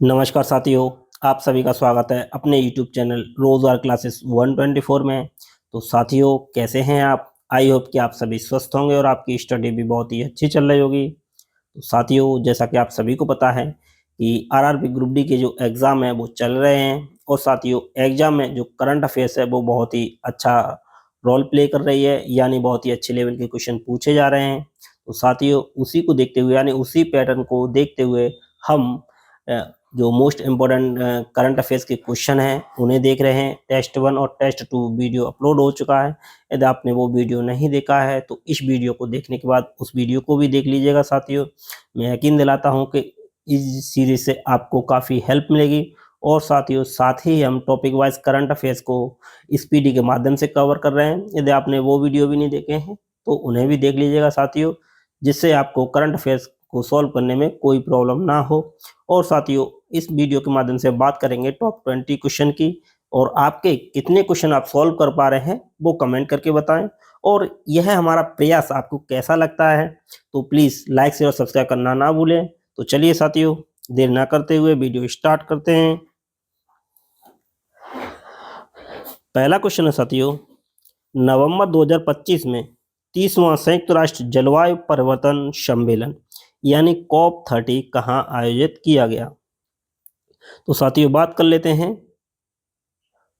नमस्कार साथियों, आप सभी का स्वागत है अपने यूट्यूब चैनल रोजगार क्लासेस 124 में। तो साथियों, कैसे हैं आप? आई होप कि आप सभी स्वस्थ होंगे और आपकी स्टडी भी बहुत ही अच्छी चल रही होगी। तो साथियों, जैसा कि आप सभी को पता है कि आरआरबी ग्रुप डी के जो एग्ज़ाम है वो चल रहे हैं और साथियों एग्ज़ाम में जो करंट अफेयर्स है वो बहुत ही अच्छा रोल प्ले कर रही है, यानी बहुत ही अच्छे लेवल के क्वेश्चन पूछे जा रहे हैं। तो साथियों, उसी को देखते हुए यानी उसी पैटर्न को देखते हुए हम जो मोस्ट इम्पोर्टेंट करंट अफेयर्स के क्वेश्चन हैं उन्हें देख रहे हैं। टेस्ट 1 और टेस्ट 2 वीडियो अपलोड हो चुका है। यदि आपने वो वीडियो नहीं देखा है तो इस वीडियो को देखने के बाद उस वीडियो को भी देख लीजिएगा साथियों। मैं यकीन दिलाता हूं कि इस सीरीज से आपको काफ़ी हेल्प मिलेगी। और साथियों, साथ ही हम टॉपिक वाइज करंट अफेयर्स को इस पीडी के माध्यम से कवर कर रहे हैं। यदि आपने वो वीडियो भी नहीं देखे हैं तो उन्हें भी देख लीजिएगा साथियों, जिससे आपको करंट अफेयर्स को सॉल्व करने में कोई प्रॉब्लम ना हो। और साथियों, इस वीडियो के माध्यम से बात करेंगे टॉप 20 क्वेश्चन की, और आपके कितने क्वेश्चन आप सॉल्व कर पा रहे हैं वो कमेंट करके बताएं। और यह हमारा प्रयास आपको कैसा लगता है तो प्लीज़ लाइक शेयर और सब्सक्राइब करना ना भूलें। तो चलिए साथियों, देर ना करते हुए वीडियो स्टार्ट करते हैं। पहला क्वेश्चन है साथियों, नवंबर 2025 में 30वां संयुक्त राष्ट्र जलवायु परिवर्तन सम्मेलन यानी COP30 कहाँ आयोजित किया गया? तो साथियों, बात कर लेते हैं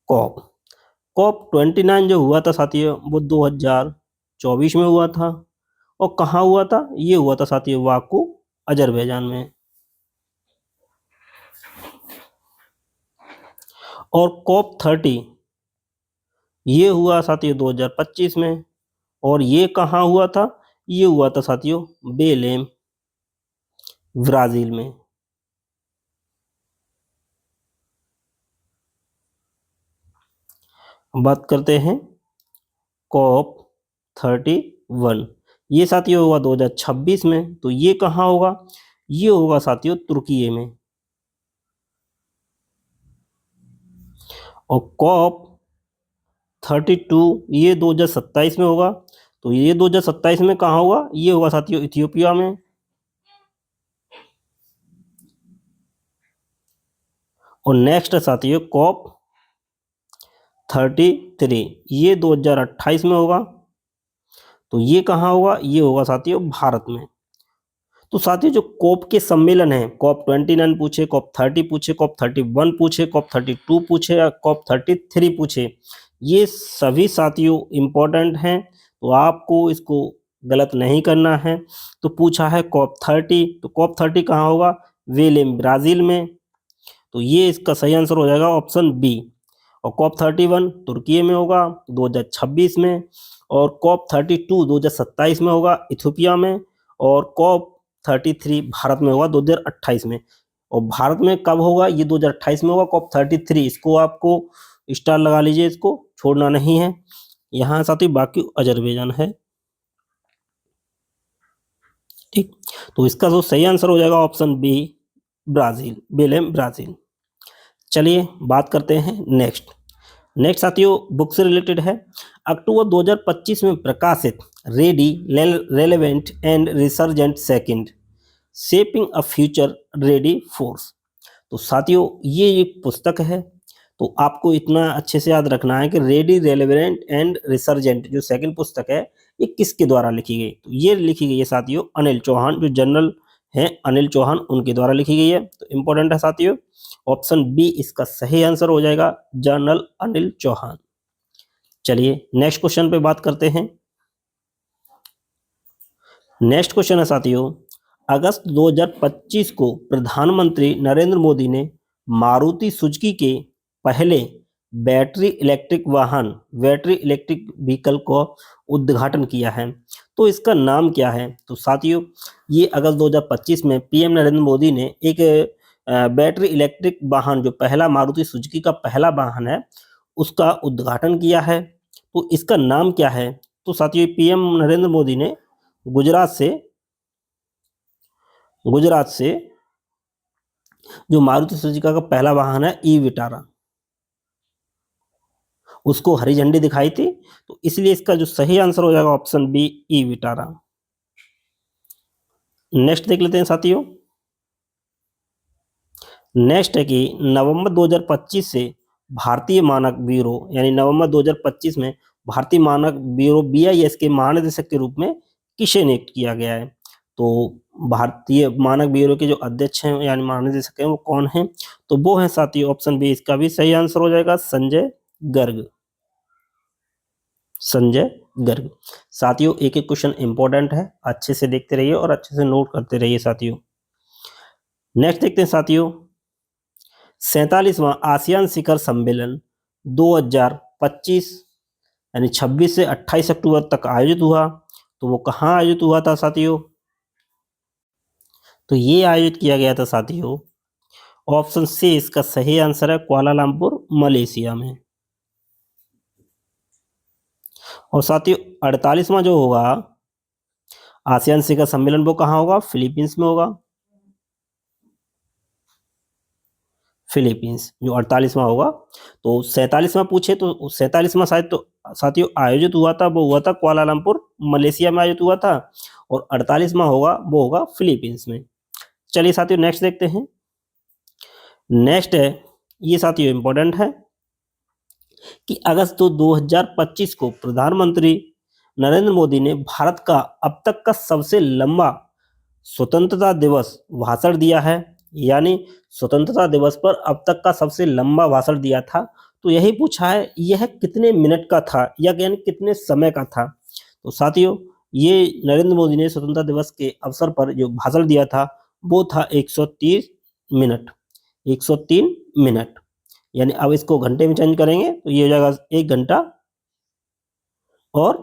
कॉप कॉप 29 जो हुआ था साथियों वो 2024 में हुआ था। और कहाँ हुआ था? ये हुआ था साथियों बाकू, अजरबैजान में। और COP30 ये हुआ साथियों 2025 में। और ये कहाँ हुआ था? ये हुआ था साथियों बेलेम, ब्राजील में। बात करते हैं COP31, ये साथियों हुआ 2026 में। तो ये कहाँ होगा? ये होगा साथियों तुर्की में। और COP32 ये 2027 में होगा। तो ये 2027 में कहाँ होगा? ये होगा साथियों इथियोपिया में। और नेक्स्ट है साथियों COP33, ये 2028 में होगा। तो ये कहाँ होगा? ये होगा साथियों भारत में। तो साथियों, जो कॉप के सम्मेलन है, COP29 पूछे, COP30 पूछे, COP31 पूछे, COP32 पूछे या COP33 पूछे, ये सभी साथियों इम्पोर्टेंट हैं। तो आपको इसको गलत नहीं करना है। तो पूछा है COP30, तो COP30 कहाँ होगा? वेलेम, ब्राज़ील में। तो ये इसका सही आंसर हो जाएगा ऑप्शन बी। और COP31 तुर्की में होगा 2026 में। और COP32 2027 में होगा इथियोपिया में। और COP33 भारत में होगा 2028 में। और भारत में कब होगा? ये 2028 में होगा COP33। इसको आपको स्टार लगा लीजिए, इसको छोड़ना नहीं है। यहाँ साथ ही बाकी अजरबैजान है। ठीक, तो इसका जो सही आंसर हो जाएगा option B, Brazil, Belem, Brazil. चलिए बात करते हैं नेक्स्ट। नेक्स्ट साथियों बुक से रिलेटेड है। अक्टूबर 2025 में प्रकाशित ready, relevant and resurgent second, shaping a future ready force. तो साथियों, ये एक पुस्तक है। तो आपको इतना अच्छे से याद रखना है कि रेडी, रेलेवेंट एंड रिसर्जेंट जो सेकंड पुस्तक है ये किसके द्वारा लिखी गई? तो ये लिखी गई है साथियों अनिल चौहान, जो जनरल हैं अनिल चौहान, उनके द्वारा लिखी गई है। तो इंपॉर्टेंट है साथियों, ऑप्शन बी इसका सही आंसर हो जाएगा, जनरल अनिल चौहान। चलिए नेक्स्ट क्वेश्चन पे बात करते हैं। नेक्स्ट क्वेश्चन है साथियों, अगस्त 2025 को प्रधानमंत्री नरेंद्र मोदी ने मारुति सुजुकी के पहले बैटरी इलेक्ट्रिक वाहन, बैटरी इलेक्ट्रिक व्हीकल को उद्घाटन किया है। तो इसका नाम क्या है? तो साथियों, ये अगस्त 2025 में पीएम नरेंद्र मोदी ने एक बैटरी इलेक्ट्रिक वाहन, जो पहला मारुति सुजुकी का पहला वाहन है, उसका उद्घाटन किया है। तो इसका नाम क्या है? तो साथियों, पीएम नरेंद्र मोदी ने गुजरात से जो मारुति सुजुकी का पहला वाहन है ई विटारा, उसको हरी झंडी दिखाई थी। तो इसलिए इसका जो सही आंसर हो जाएगा option B, E Vitara. Next देख लेते हैं साथियों। नेक्स्ट है कि नवंबर 2025 से भारतीय मानक ब्यूरो यानी नवंबर 2025 में भारतीय मानक ब्यूरो BIS के महानिदेशक के रूप में किसे नियुक्त किया गया है? तो भारतीय मानक ब्यूरो के जो अध्यक्ष हैं यानी महानिदेशक हैं वो कौन हैं? तो वो हैं साथियों, ऑप्शन बी इसका भी सही आंसर हो जाएगा, संजय गर्ग। संजय गर्ग। साथियों एक एक क्वेश्चन इंपॉर्टेंट है, अच्छे से देखते रहिए और अच्छे से नोट करते रहिए साथियों। नेक्स्ट देखते हैं साथियों, 47वां आसियान शिखर सम्मेलन 2025 यानी 26 से 28 अक्टूबर तक आयोजित हुआ। तो वो कहाँ आयोजित हुआ था साथियों? तो ये आयोजित किया गया था साथियों, ऑप्शन सी इसका सही आंसर है, कुआलालंपुर मलेशिया में। और साथियों 48वां जो होगा आसियान शिखर सम्मेलन वो कहाँ होगा? फिलीपींस में होगा। फिलीपींस जो 48वां होगा। तो 47वां पूछे तो 47वां शायद तो साथियों आयोजित हुआ था, वो हुआ था कुआलालंपुर मलेशिया में आयोजित हुआ था, और 48वां होगा वो होगा फिलीपींस में। चलिए साथियों नेक्स्ट देखते हैं। नेक्स्ट है, ये साथियों इंपॉर्टेंट है कि अगस्त 2025 को प्रधानमंत्री नरेंद्र मोदी ने भारत का अब तक का सबसे लंबा स्वतंत्रता दिवस भाषण दिया है, यानी स्वतंत्रता दिवस पर अब तक का सबसे लंबा भाषण दिया था। तो यही पूछा है यह कितने मिनट का था या यानी कितने समय का था? तो साथियों ये नरेंद्र मोदी ने स्वतंत्रता दिवस के अवसर पर जो भाषण दिया था वो था 130 मिनट। 103 मिनट, यानी अब इसको घंटे में चेंज करेंगे तो ये हो जाएगा 1 घंटा और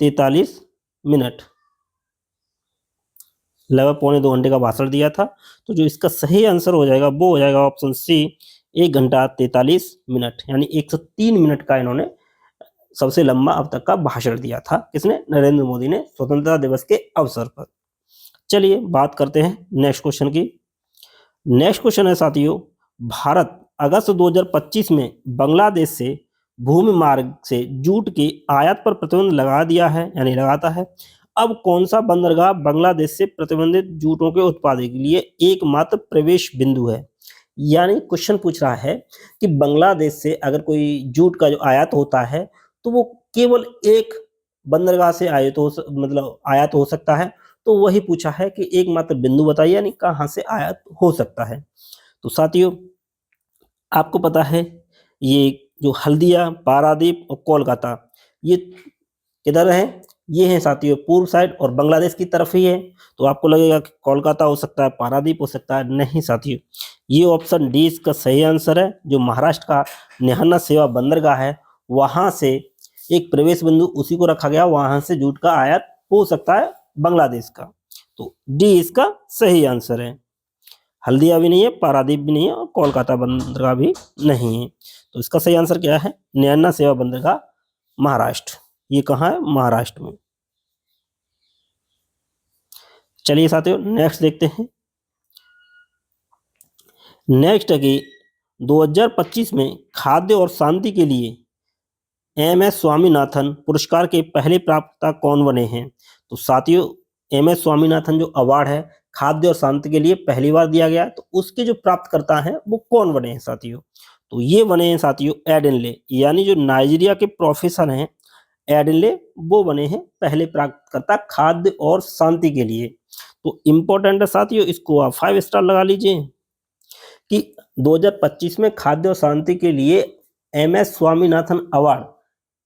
43 मिनट। लगभग पौने 2 घंटे का भाषण दिया था। तो जो इसका सही आंसर हो जाएगा वो हो जाएगा ऑप्शन सी, 1 घंटा 43 मिनट, यानी 103 मिनट का इन्होंने सबसे लंबा अब तक का भाषण दिया था। किसने? नरेंद्र मोदी ने स्वतंत्रता दिवस के अवसर पर। चलिए बात करते हैं नेक्स्ट क्वेश्चन की। नेक्स्ट क्वेश्चन है साथियों, भारत अगस्त 2025 में बांग्लादेश से भूमि मार्ग से जूट की आयात पर प्रतिबंध लगा दिया है यानी लगाता है। अब कौन सा बंदरगाह बांग्लादेश से प्रतिबंधित जूटों के उत्पादन के लिए एकमात्र प्रवेश बिंदु है? यानी क्वेश्चन पूछ रहा है कि बांग्लादेश से अगर कोई जूट का जो आयात होता है तो वो केवल एक बंदरगाह से मतलब आयात हो सकता है। तो वही पूछा है कि एकमात्र बिंदु बताइए, यानी कहाँ से आयात हो सकता है। तो साथियों आपको पता है ये जो हल्दिया, पारादीप और कोलकाता ये किधर है? ये है साथियों पूर्व साइड और बांग्लादेश की तरफ ही है। तो आपको लगेगा कि कोलकाता हो सकता है, पारादीप हो सकता है, नहीं साथियों, ये ऑप्शन डी इसका सही आंसर है। जो महाराष्ट्र का नेहाना सेवा बंदरगाह है वहां से एक प्रवेश बिंदु उसी को रखा गया, वहां से जूट का आयात हो सकता है बांग्लादेश का। तो डी इसका सही आंसर है। हल्दिया भी नहीं है, पारादीप भी नहीं है और कोलकाता बंदरगाह भी नहीं है। तो इसका सही आंसर क्या है? नैना सेवा बंदरगाह, महाराष्ट्र। ये कहाँ है? महाराष्ट्र में। चलिए साथियों नेक्स्ट देखते हैं। नेक्स्ट है कि 2025 में खाद्य और शांति के लिए MS स्वामीनाथन पुरस्कार के पहले प्राप्तकर्ता कौन बने हैं? तो साथियों MS स्वामीनाथन जो अवार्ड है खाद्य और शांति के लिए पहली बार दिया गया, तो उसके जो प्राप्तकर्ता हैं वो कौन बने हैं साथियों? तो ये बने हैं साथियों एडेनले, यानी जो नाइजीरिया के प्रोफेसर हैं एडेनले, वो बने हैं पहले प्राप्तकर्ता खाद्य और शांति के लिए। तो इम्पोर्टेंट है साथियों, इसको आप 5 स्टार लगा लीजिए कि 2025 में खाद्य और शांति के लिए MS स्वामीनाथन अवार्ड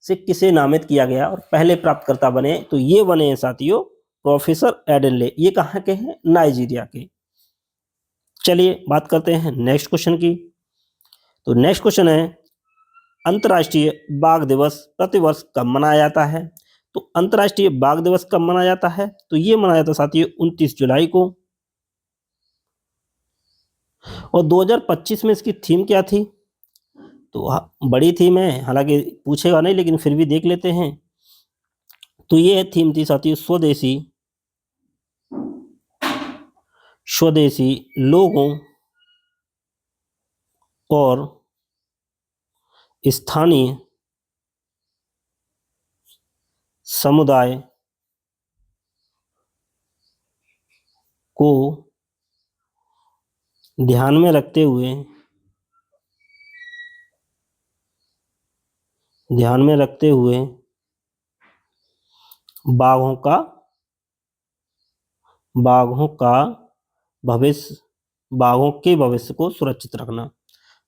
से किसे नामित किया गया और पहले प्राप्तकर्ता बने? तो ये बने हैं साथियों प्रोफेसर एडेनले। ये कहाँ के हैं? नाइजीरिया के। चलिए बात करते हैं नेक्स्ट क्वेश्चन की। तो नेक्स्ट क्वेश्चन है, अंतर्राष्ट्रीय बाघ दिवस प्रतिवर्ष कब मनाया जाता है? तो अंतर्राष्ट्रीय बाघ दिवस कब मनाया जाता है? तो ये मनाया जाता है साथियों 29 जुलाई को। और 2025 में इसकी थीम क्या थी? तो बड़ी थीम है, हालांकि पूछेगा नहीं लेकिन फिर भी देख लेते हैं। तो ये थीम थी साथियों स्वदेशी, स्वदेशी लोगों और स्थानीय समुदाय को ध्यान में रखते हुए बाघों का भविष्य बाघों के भविष्य को सुरक्षित रखना।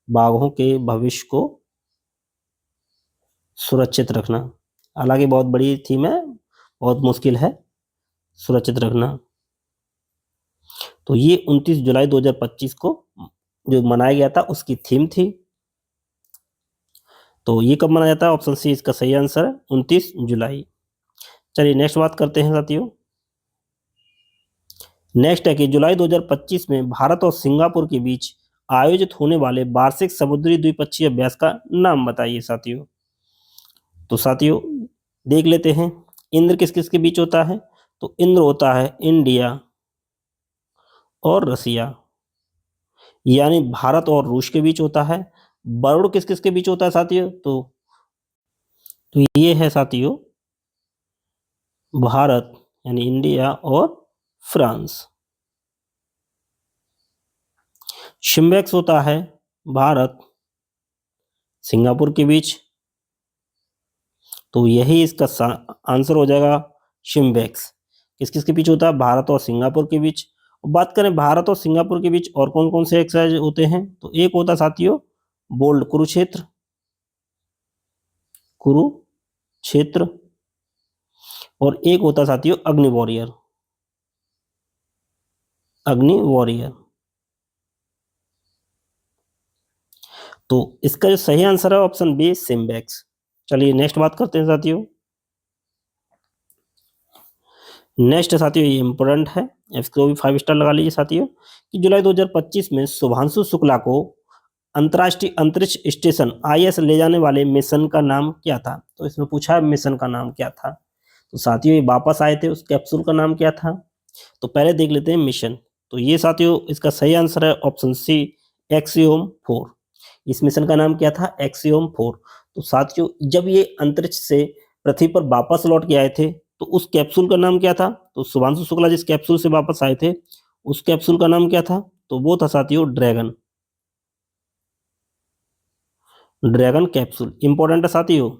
बाघों के भविष्य को सुरक्षित रखना। हालांकि बहुत बड़ी थीम है, बहुत मुश्किल है सुरक्षित रखना। तो ये 29 जुलाई 2025 को जो मनाया गया था उसकी थीम थी। तो ये कब मनाया जाता है? ऑप्शन सी इसका सही आंसर है, 29 जुलाई। चलिए नेक्स्ट बात करते हैं साथियों। नेक्स्ट है कि जुलाई 2025 में भारत और सिंगापुर के बीच आयोजित होने वाले वार्षिक समुद्री द्विपक्षीय अभ्यास का नाम बताइए साथियों। तो साथियों देख लेते हैं, इंद्र किस किस के बीच होता है? तो इंद्र होता है इंडिया और रसिया, यानी भारत और रूस के बीच होता है। वरुण किस किस के बीच होता है साथियों? तो ये है साथियों भारत यानी इंडिया और फ्रांस। शिम्बेक्स होता है भारत सिंगापुर के बीच, तो यही इसका आंसर हो जाएगा शिम्बेक्स। किस किस के बीच होता है? भारत और सिंगापुर के बीच। बात करें भारत और सिंगापुर के बीच और कौन कौन से एक्सरसाइज होते हैं, तो एक होता है साथियों बोल्ड कुरुक्षेत्र और एक होता है साथियों अग्नि वॉरियर। तो इसका जो सही आंसर है ऑप्शन बी सिम्बेक्स। चलिए नेक्स्ट बात करते हैं साथियों। नेक्स्ट साथियों ये इंपोर्टेंट है, इसको भी 5 स्टार लगा लीजिए साथियों, कि जुलाई 2025 में शुभांशु शुक्ला को अंतर्राष्ट्रीय अंतरिक्ष स्टेशन IS ले जाने वाले मिशन का नाम क्या था? तो इसमें पूछा है मिशन का नाम क्या था। तो साथियों ये वापस आए थे, उस कैप्सूल का नाम क्या था? तो पहले देख लेते हैं मिशन। तो ये साथियों इसका सही आंसर है ऑप्शन सी एक्सियोम 4। इस मिशन का नाम क्या था? एक्सियोम 4। तो साथियों जब ये अंतरिक्ष से पृथ्वी पर वापस लौट के आए थे तो उस कैप्सूल का नाम क्या था? तो शुभांशु शुक्ला जिस कैप्सूल से वापस आए थे उस कैप्सूल का नाम क्या था? तो वो था साथियों ड्रैगन कैप्सूल। इंपॉर्टेंट है साथियों।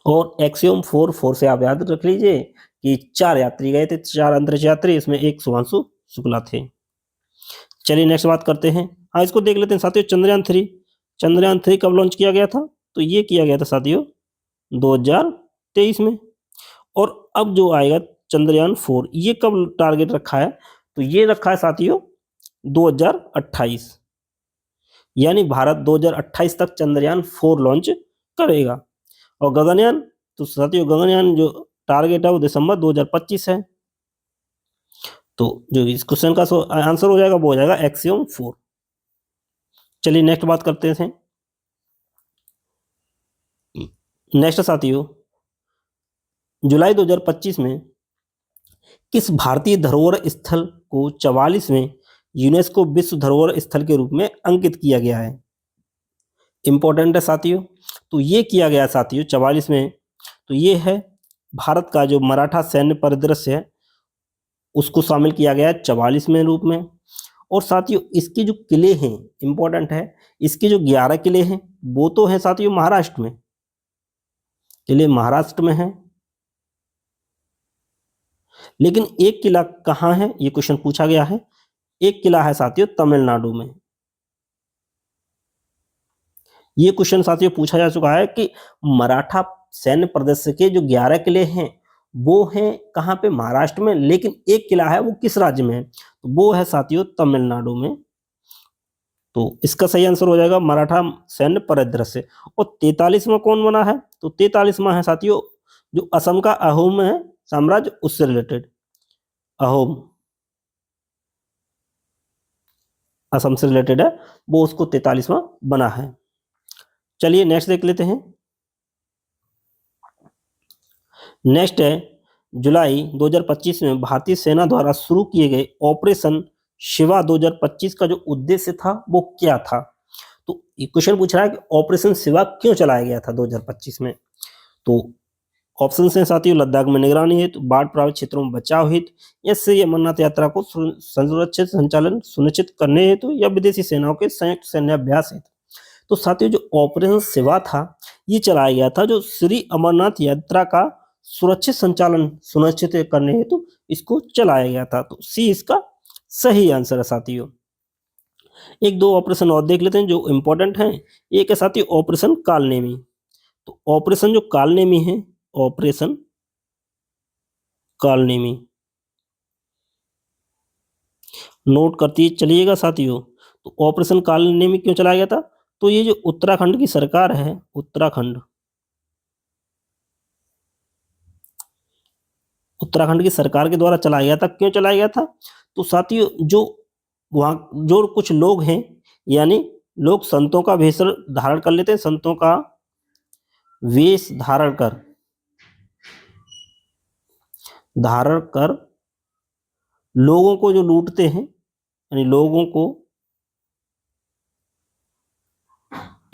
और एक्सियोम 4 से आप याद रख लीजिए कि 4 यात्री गए थे, 4 अंतरिक्ष यात्री, इसमें एक शुभांशु शुक्ला थे। चलिए नेक्स्ट बात करते हैं। हाँ इसको देख लेते हैं साथियों, चंद्रयान 3 कब लॉन्च किया गया था? तो ये किया गया था साथियों 2023 में। और अब जो आएगा चंद्रयान 4 ये कब टारगेट रखा है? तो ये रखा है साथियों 2028, यानी भारत 2028 तक चंद्रयान 4 लॉन्च करेगा। और गगनयान, तो साथियों गगनयान जो टारगेट है वो दिसंबर 2025 है। तो जो इस क्वेश्चन का आंसर हो जाएगा वो हो जाएगा एक्सियोम 4। चलिए नेक्स्ट बात करते हैं। नेक्स्ट साथियों जुलाई 2025 में किस भारतीय धरोहर स्थल को 44वें यूनेस्को विश्व धरोहर स्थल के रूप में अंकित किया गया है? इंपॉर्टेंट है साथियों। तो ये किया गया साथियों 44 में, तो ये है भारत का जो मराठा सैन्य परिदृश्य है उसको शामिल किया गया है 44वें रूप में। और साथियों इसके जो किले हैं, इंपॉर्टेंट है, इसके जो 11 किले हैं वो तो हैं साथियों महाराष्ट्र में, किले महाराष्ट्र में हैं, लेकिन एक किला कहाँ है ये क्वेश्चन पूछा गया है। एक किला है साथियों तमिलनाडु में। ये क्वेश्चन साथियों पूछा जा चुका है कि मराठा सैन्य प्रदेश के जो 11 किले हैं वो हैं कहाँ पे? महाराष्ट्र में, लेकिन एक किला है वो किस राज्य में है? तो वो है साथियों तमिलनाडु में। तो इसका सही आंसर हो जाएगा मराठा सैन्य परिदृश्य। और 43वां कौन बना है? तो 43वां है साथियों जो असम का अहोम है साम्राज्य, उससे रिलेटेड अहोम, असम से रिलेटेड है वो, उसको 43वां बना है। चलिए नेक्स्ट देख लेते हैं। नेक्स्ट है जुलाई 2025 में भारतीय सेना द्वारा शुरू किए गए ऑपरेशन शिवा 2025 का जो उद्देश्य था वो क्या था? तो ये क्वेश्चन पूछ रहा है कि ऑपरेशन शिवा क्यों चलाया गया था 2025 में। तो ऑप्शन हैं साथियों, लद्दाख में निगरानी हेतु, बाढ़ प्रभावित क्षेत्रों में बचाव हेतु, या श्री अमरनाथ यात्रा को सुरक्षित संचालन सुनिश्चित करने हेतु, या विदेशी सेनाओं के संयुक्त सैन्याभ्यास हेतु। तो साथियों जो ऑपरेशन शिवा था ये चलाया गया था जो श्री अमरनाथ यात्रा का सुरक्षित संचालन सुनिश्चित करने हेतु इसको चलाया गया था। तो सी इसका सही आंसर है साथियों। एक दो ऑपरेशन और देख लेते हैं जो इंपॉर्टेंट हैं। एक है साथियों ऑपरेशन कालनेमी। तो ऑपरेशन जो कालनेमी है, ऑपरेशन कालनेमी नोट करती चलिएगा साथियों। तो ऑपरेशन कालनेमी क्यों चलाया गया था? तो ये जो उत्तराखंड की सरकार है, उत्तराखंड की सरकार के द्वारा चलाया गया था। क्यों चलाया गया था? तो साथियों जो वहां जो कुछ लोग हैं, यानी लोग संतों का वेश धारण कर लेते हैं, संतों का वेश धारण कर लोगों को जो लूटते हैं, यानी लोगों को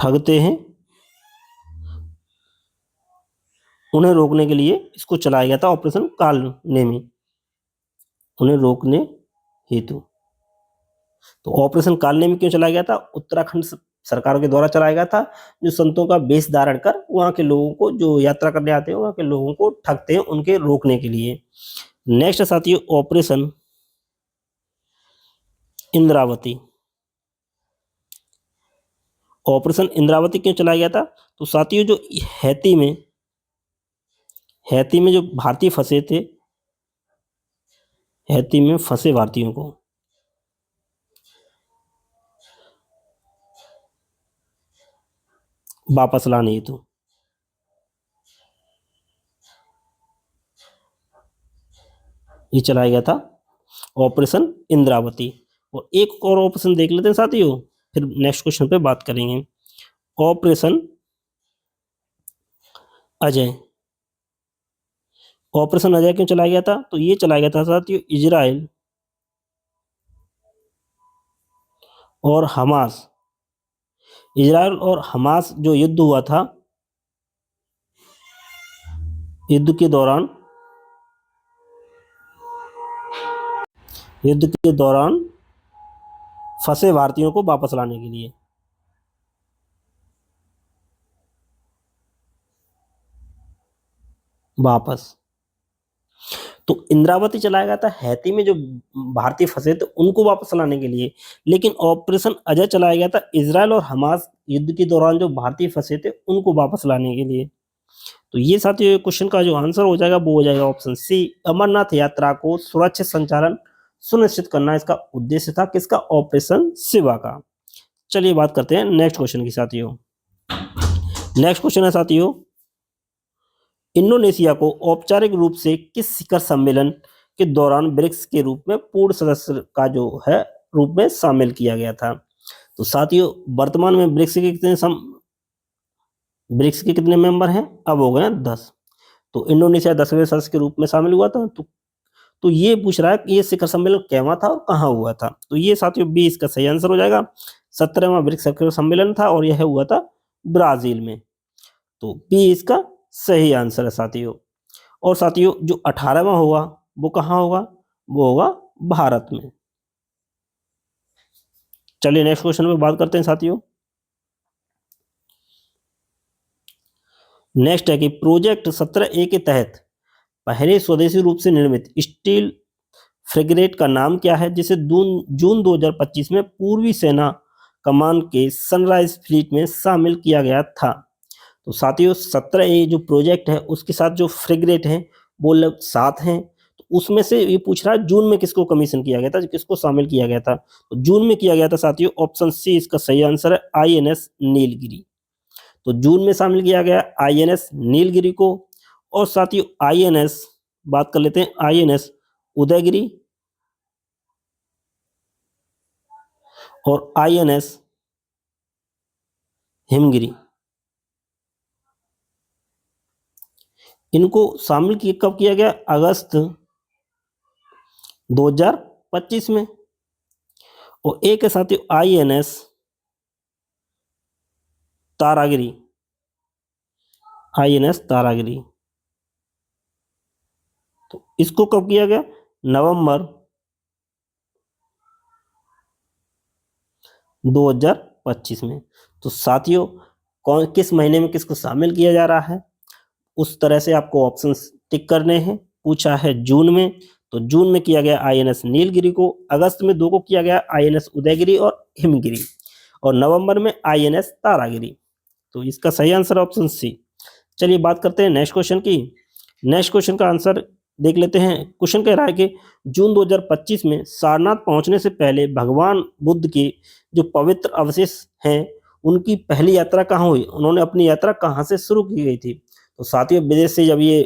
ठगते हैं, उन्हें रोकने के लिए इसको चलाया गया था ऑपरेशन कालनेमी, उन्हें रोकने हेतु। तो ऑपरेशन कालनेमी क्यों चलाया गया था? उत्तराखंड सरकार के द्वारा चलाया गया था, जो संतों का वेश धारण कर वहां के लोगों को, जो यात्रा करने आते हैं वहां के लोगों को ठगते हैं, उनके रोकने के लिए। नेक्स्ट साथियों ऑपरेशन इंद्रावती। ऑपरेशन इंद्रावती क्यों चलाया गया था? तो साथियों जो हैती में जो भारतीय फंसे थे, हैती में फंसे भारतीयों को वापस लाने हेतु ये चलाया गया था ऑपरेशन इंद्रावती। और एक और ऑपरेशन देख लेते हैं साथियों, फिर नेक्स्ट क्वेश्चन पे बात करेंगे। ऑपरेशन अजय। ऑपरेशन अजय क्यों चलाया गया था? तो ये चलाया गया था साथियों इजराइल और हमास जो युद्ध हुआ था, युद्ध के दौरान फंसे भारतीयों को वापस लाने के लिए। तो इंद्रावती चलाया गया था हैती में जो भारतीय फंसे थे उनको वापस लाने के लिए, लेकिन ऑपरेशन अजय चलाया गया था इजराइल और हमास युद्ध के दौरान जो भारतीय फंसे थे उनको वापस लाने के लिए। तो ये साथियों क्वेश्चन का जो आंसर हो जाएगा वो हो जाएगा ऑप्शन सी, अमरनाथ यात्रा को सुरक्षित संचालन सुनिश्चित करना इसका उद्देश्य था, किसका? ऑपरेशन शिवा का। चलिए बात करते हैं नेक्स्ट क्वेश्चन की साथियों। नेक्स्ट क्वेश्चन है साथियों, इंडोनेशिया को औपचारिक रूप से किस शिखर सम्मेलन के दौरान ब्रिक्स के रूप में पूर्ण सदस्य का जो है रूप में शामिल किया गया था? तो साथियों वर्तमान में ब्रिक्स के कितने मेंबर हैं? अब हो गए 10। तो इंडोनेशिया 10वें सदस्य के रूप में शामिल हुआ था। तो ये पूछ रहा है कि ये शिखर सम्मेलन कैवा था और कहाँ हुआ था? तो ये साथियों बी इसका सही आंसर हो जाएगा। 17वां ब्रिक्स शिखर सम्मेलन था और यह हुआ था ब्राजील में। तो बी इसका सही आंसर है साथियों। और साथियों जो 18वां होगा वो कहाँ होगा? वो होगा भारत में। चलिए नेक्स्ट क्वेश्चन पे बात करते हैं साथियों। नेक्स्ट है कि प्रोजेक्ट 17A के तहत पहले स्वदेशी रूप से निर्मित स्टील फ्रिगेट का नाम क्या है, जिसे जून 2025 में पूर्वी सेना कमान के सनराइज फ्लीट में शामिल किया गया था? तो साथियों 17A जो प्रोजेक्ट है उसके साथ जो फ्रिगेट है वो 7 हैं। तो उसमें से ये पूछ रहा है जून में किसको कमीशन किया गया था, किसको शामिल किया गया था? तो जून में किया गया था साथियों, ऑप्शन सी इसका सही आंसर है, INS नीलगिरी। तो जून में शामिल किया गया INS नीलगिरी को। और साथियों INS बात कर लेते हैं, INS उदयगिरी और INS हिमगिरी, इनको शामिल कब किया गया? अगस्त 2025 में। और एक है साथियों INS तारागिरी, INS तारागिरी। इसको कब किया गया? नवंबर 2025 में। तो साथियों कौन किस महीने में किसको शामिल किया जा रहा है, उस तरह से आपको ऑप्शंस टिक करने हैं। पूछा है जून में, तो जून में किया गया आईएनएस नीलगिरी को, अगस्त में 2 को किया गया आईएनएस उदयगिरी और हिमगिरी, और नवंबर में आईएनएस तारागिरी। तो इसका सही आंसर ऑप्शन सी। चलिए बात करते हैं नेक्स्ट क्वेश्चन की। नेक्स्ट क्वेश्चन का आंसर देख लेते हैं। क्वेश्चन कह रहा है कि जून 2025 में सारनाथ पहुंचने से पहले भगवान बुद्ध के जो पवित्र अवशेष हैं उनकी पहली यात्रा कहाँ हुई, उन्होंने अपनी यात्रा कहाँ से शुरू की गई थी। तो साथियों विदेश से जब ये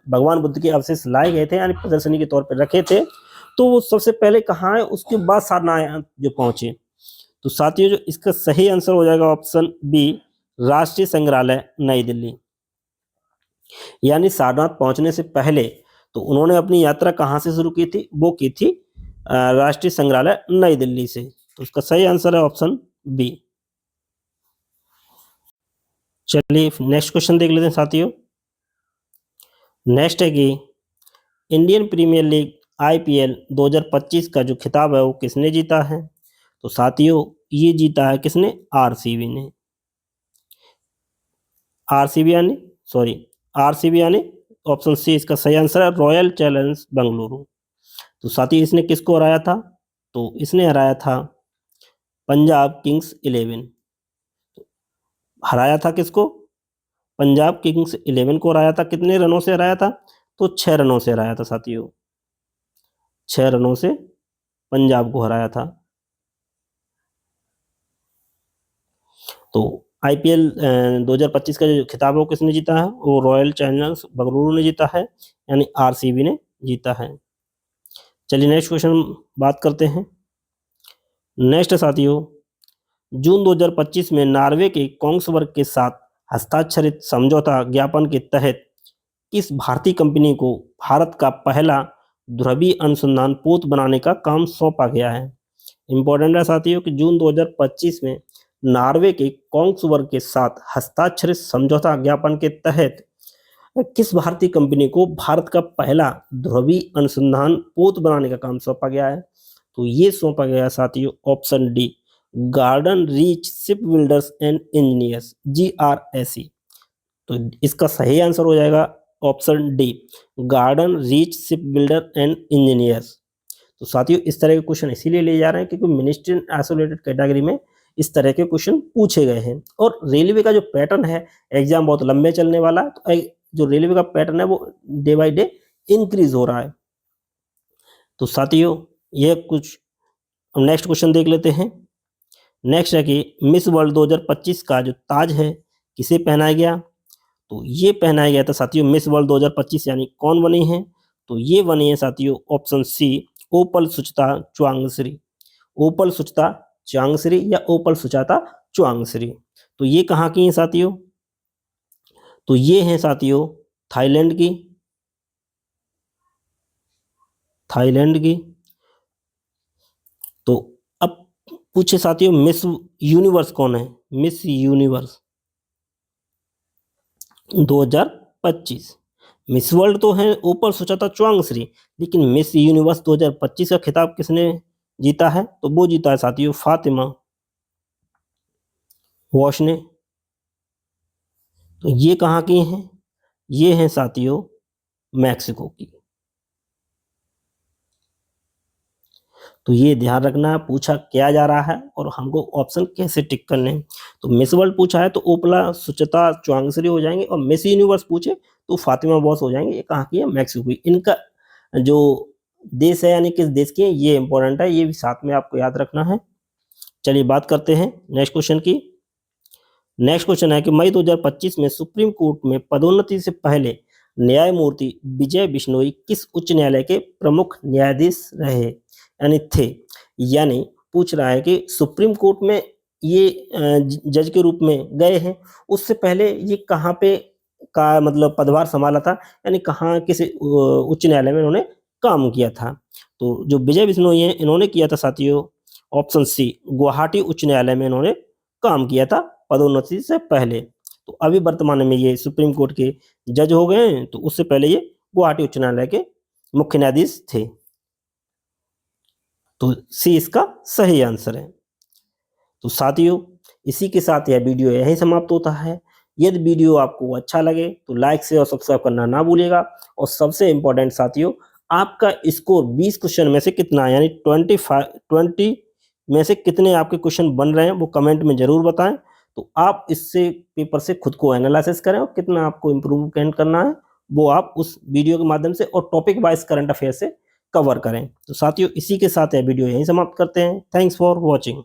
भगवान बुद्ध के अवशेष लाए गए थे यानी प्रदर्शनी के तौर पर रखे थे, तो वो सबसे पहले कहाँ है, उसके बाद सारनाथ जो पहुंचे। तो साथियों जो इसका सही आंसर हो जाएगा ऑप्शन बी, राष्ट्रीय संग्रहालय नई दिल्ली। यानी सारनाथ पहुंचने से पहले तो उन्होंने अपनी यात्रा कहाँ से शुरू की थी, वो की थी राष्ट्रीय संग्रहालय नई दिल्ली से। तो इसका सही आंसर है ऑप्शन बी। चलिए नेक्स्ट क्वेश्चन देख लेते हैं साथियों। नेक्स्ट है कि इंडियन प्रीमियर लीग आईपीएल 2025 का जो खिताब है वो किसने जीता है। तो साथियों ये जीता है किसने, आरसीबी ने। आरसीबी यानी ऑप्शन सी इसका सही आंसर है, रॉयल चैलेंजर्स बेंगलुरु। तो साथियों इसने किसको हराया था, तो इसने हराया था पंजाब किंग्स 11। हराया था किसको, पंजाब किंग्स 11 को हराया था। कितने रनों से हराया था, तो 6 रनों से हराया था साथियों, 6 रनों से पंजाब को हराया था। तो आईपीएल 2025 का जो खिताब है वो किसने जीता है, वो रॉयल चैलेंजर्स बेंगलुरु ने जीता है, यानी आरसीबी ने जीता है। चलिए नेक्स्ट क्वेश्चन बात करते हैं। नेक्स्ट साथियों जून 2025 में नॉर्वे के कोंग्सबर्ग के साथ हस्ताक्षरित समझौता ज्ञापन के तहत किस भारतीय कंपनी को भारत का पहला ध्रुवीय अनुसंधान पोत बनाने का काम सौंपा गया है। इंपॉर्टेंट है साथियों कि जून 2025 में नॉर्वे के कोंग्सबर्ग के साथ हस्ताक्षरित समझौता ज्ञापन के तहत किस भारतीय कंपनी को भारत का पहला ध्रुवीय अनुसंधान पोत बनाने का काम सौंपा गया है। तो ये सौंपा गया साथियों option D, garden reach ship builders and engineers, GRSE। तो इसका सही आंसर हो जाएगा option D, garden reach ship builder and engineers. तो साथियों इस तरह के क्वेश्चन इसीलिए ले जा रहे हैं क्योंकि मिनिस्ट्री आइसोलेटेड कैटेगरी में इस तरह के क्वेश्चन पूछे गए हैं। और रेलवे का जो पैटर्न है एग्जाम बहुत लंबे चलने वाला है, तो जो रेलवे का पैटर्न है वो डे बाय डे इंक्रीज हो रहा है। तो साथियों ये कुछ नेक्स्ट क्वेश्चन देख लेते हैं। नेक्स्ट है कि मिस वर्ल्ड 2025 का जो ताज है किसे पहनाया गया। तो ये पहनाया गया था साथियों मिस वर्ल्ड 2025 यानी कौन बनी है, तो ये बनी है साथियों ऑप्शन सी, ओपल सुचता चुआंगश्री। ओपल सुचता चुआंगश्री या ओपल सुचाता चुआंगश्री। तो ये कहाँ की हैं साथियों, तो ये हैं साथियों थाईलैंड की, थाईलैंड की। तो अब पूछे साथियों मिस यूनिवर्स कौन है, मिस यूनिवर्स 2025। मिस वर्ल्ड तो है ऊपर सुचाता चुआंगश्री, लेकिन मिस यूनिवर्स 2025 का खिताब किसने जीता है, तो वो जीता है साथियों फातिमा वॉश ने। तो ये कहाँ की हैं, ये हैं साथियों मैक्सिको की। तो ये ध्यान रखना पूछा क्या जा रहा है और हमको ऑप्शन कैसे टिक करने हैं। तो मिस वर्ल्ड पूछा है तो ओपला सुचिता चुआंगश्री हो जाएंगे, और मिस यूनिवर्स पूछे तो फातिमा बॉस हो जाएंगे। ये कहाँ की है, मैक्सिको की। इनका जो देश है यानी किस देश की है ये इंपॉर्टेंट है, ये भी साथ में आपको याद रखना है। चलिए बात करते हैं नेक्स्ट क्वेश्चन की। नेक्स्ट क्वेश्चन है कि मई 2025 में सुप्रीम कोर्ट में पदोन्नति से पहले न्यायमूर्ति विजय बिश्नोई किस उच्च न्यायालय के प्रमुख न्यायाधीश रहे यानी थे। यानी पूछ रहा है कि सुप्रीम कोर्ट में ये जज के रूप में गए हैं, उससे पहले ये कहाँ पे का मतलब पदभार संभाला था, यानी कहाँ किस उच्च न्यायालय में इन्होंने काम किया था। तो जो विजय बिश्नोई हैं इन्होंने किया था साथियों ऑप्शन सी, गुवाहाटी उच्च न्यायालय में इन्होंने काम किया था पदोन्नति से पहले। तो अभी वर्तमान में ये सुप्रीम कोर्ट के जज हो गए हैं, तो उससे पहले ये गुवाहाटी उच्च न्यायालय के मुख्य न्यायाधीश थे। तो सी इसका सही आंसर है। तो साथियों, इसी के साथ यह वीडियो यहीं समाप्त होता है। यदि वीडियो आपको अच्छा लगे तो लाइक से और सब्सक्राइब करना ना भूलिएगा। और सबसे इम्पोर्टेंट साथियों, आपका स्कोर 20 क्वेश्चन में से कितना है, यानी 20 में से कितने आपके क्वेश्चन बन रहे हैं वो कमेंट में जरूर बताएं। तो आप इससे पेपर से खुद को एनालिसिस करें और कितना आपको इम्प्रूवमेंट करना है वो आप उस वीडियो के माध्यम से और टॉपिक वाइज करंट अफेयर से कवर करें। तो साथियों, इसी के साथ यह वीडियो यहीं समाप्त करते हैं। Thanks for watching.